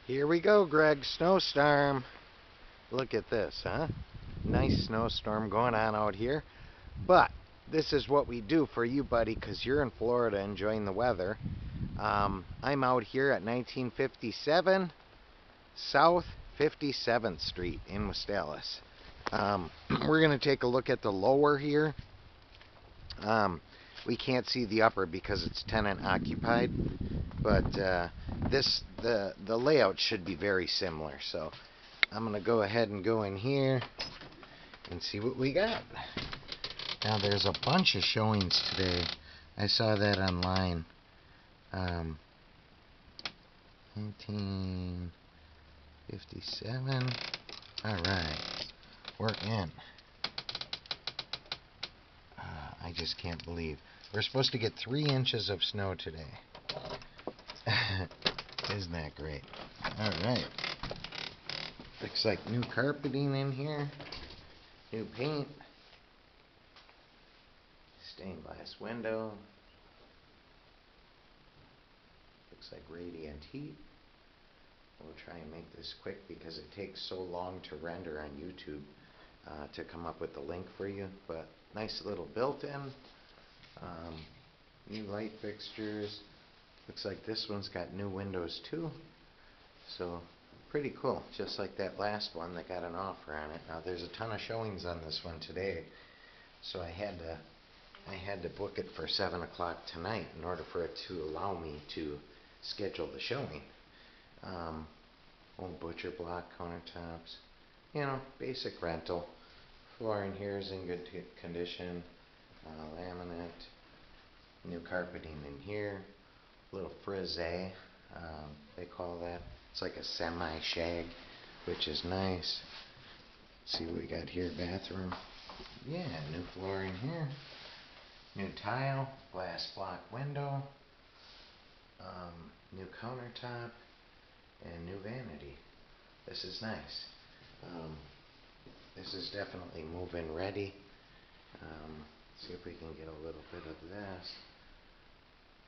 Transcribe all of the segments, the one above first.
Here we go, Greg. Snowstorm. Look at this, huh? Nice snowstorm going on out here. But this is what we do for you, buddy, because you're in Florida enjoying the weather. I'm out here at 1957 South 57th Street in Wistalis. We're going to take a look at the lower here. We can't see the upper because it's tenant occupied, but the layout should be very similar. So I'm going to go ahead and go in here and see what we got. Now there's a bunch of showings today. I saw that online. 1957. All right, we're in. I just can't believe we're supposed to get 3 inches of snow today. Isn't that great? All right. Looks like new carpeting in here, new paint, stained glass window. Looks like radiant heat. We'll try and make this quick because it takes so long to render on YouTube to come up with the link for you. But nice little built-in. New light fixtures. Looks like this one's got new windows too. So pretty cool, just like that last one that got an offer on it. Now there's a ton of showings on this one today, so I had to book it for 7 o'clock tonight in order for it to allow me to schedule the showing. Old butcher block countertops, you know, basic rental. Flooring here is in good condition. Laminate, new carpeting in here, little frise, they call that. It's like a semi-shag, which is nice. Let's see what we got here. Bathroom. Yeah, new flooring here. New tile, glass block window, new countertop, and new vanity. This is nice. This is definitely move-in ready. See if we can get a little bit of this.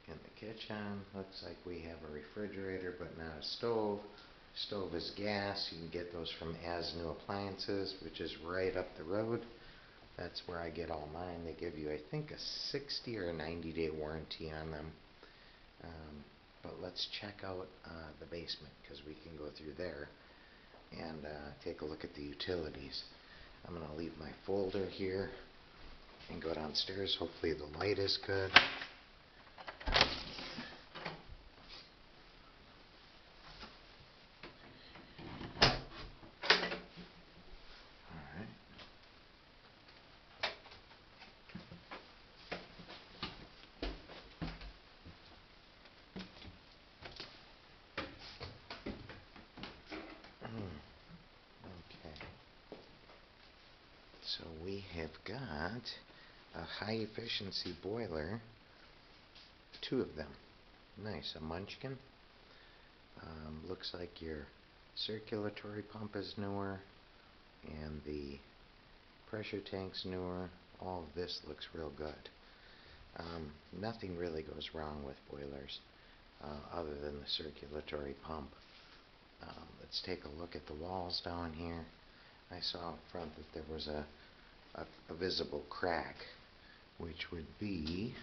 In the kitchen, looks like we have a refrigerator but not a stove. Stove is gas. You can get those from As New Appliances, which is right up the road. That's where I get all mine. They give you, I think, a 60 or a 90-day warranty on them. But let's check out the basement because we can go through there and take a look at the utilities. I'm going to leave my folder here and go downstairs. Hopefully the light is good. Okay. So we have got a high efficiency boiler, 2 of them. Nice, a Munchkin. Looks like your circulatory pump is newer and the pressure tank's newer. All of this looks real good. Nothing really goes wrong with boilers other than the circulatory pump. Let's take a look at the walls down here. I saw up front that there was a visible crack, which would be,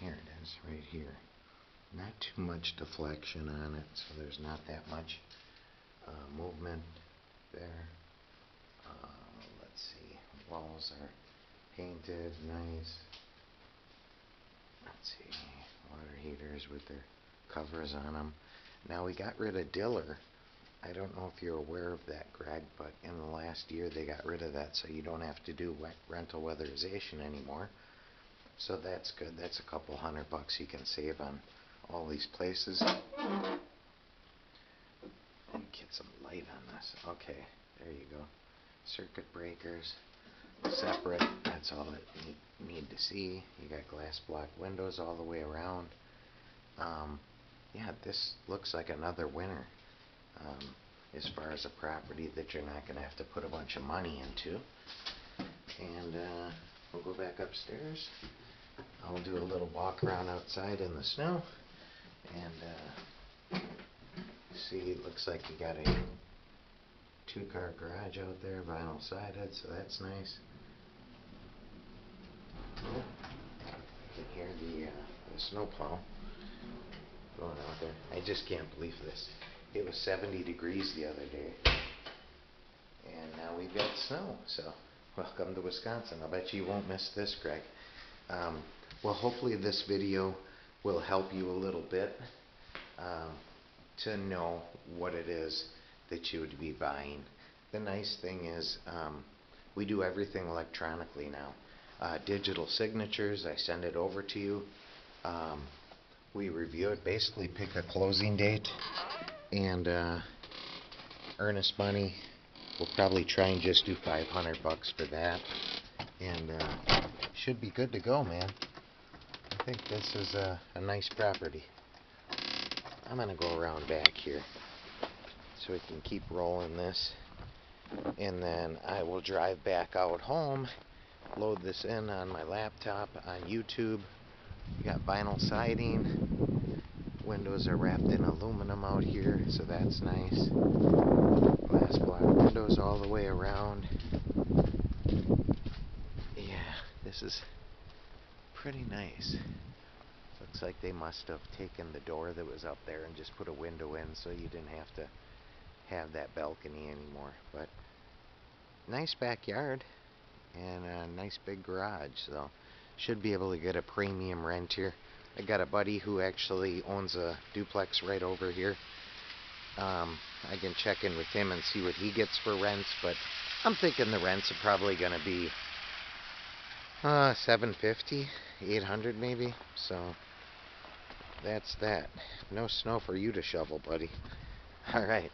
here it is, right here. Not too much deflection on it, so there's not that much movement there. Let's see, walls are painted nice. Let's see, water heaters with their covers on them. Now we got rid of Diller. I don't know if you're aware of that, Greg, but in the last year they got rid of that, so you don't have to do rental weatherization anymore. So that's good. That's a couple $100 you can save on all these places. Let me get some light on this. Okay, there you go. Circuit breakers, separate. That's all that you need to see. You got glass block windows all the way around. Yeah, this looks like another winner. As far as a property that you're not going to have to put a bunch of money into. And we'll go back upstairs. I'll do a little walk around outside in the snow and see, it looks like you got a two-car garage out there, vinyl sided, so that's nice. Oh, you can hear the snowplow going out there. I just can't believe this. It was 70 degrees the other day, and now we've got snow. So, welcome to Wisconsin. I'll bet you won't miss this, Greg. Well, hopefully this video will help you a little bit to know what it is that you would be buying. The nice thing is we do everything electronically now. Digital signatures, I send it over to you. We review it, basically pick a closing date, and earnest money, we'll probably try and just do $500 for that, and should be good to go, man. I think this is a nice property. I'm gonna go around back here so we can keep rolling this, and then I will drive back out home, load this in on my laptop on YouTube. We got vinyl siding, windows are wrapped in aluminum out here, so that's nice. Glass block windows all the way around. Yeah, this is pretty nice. Looks like they must have taken the door that was up there and just put a window in so you didn't have to have that balcony anymore. But nice backyard and a nice big garage, so should be able to get a premium rent here. I got a buddy who actually owns a duplex right over here. I can check in with him and see what he gets for rents, but I'm thinking the rents are probably going to be $750, $800 maybe. So that's that. No snow for you to shovel, buddy. All right.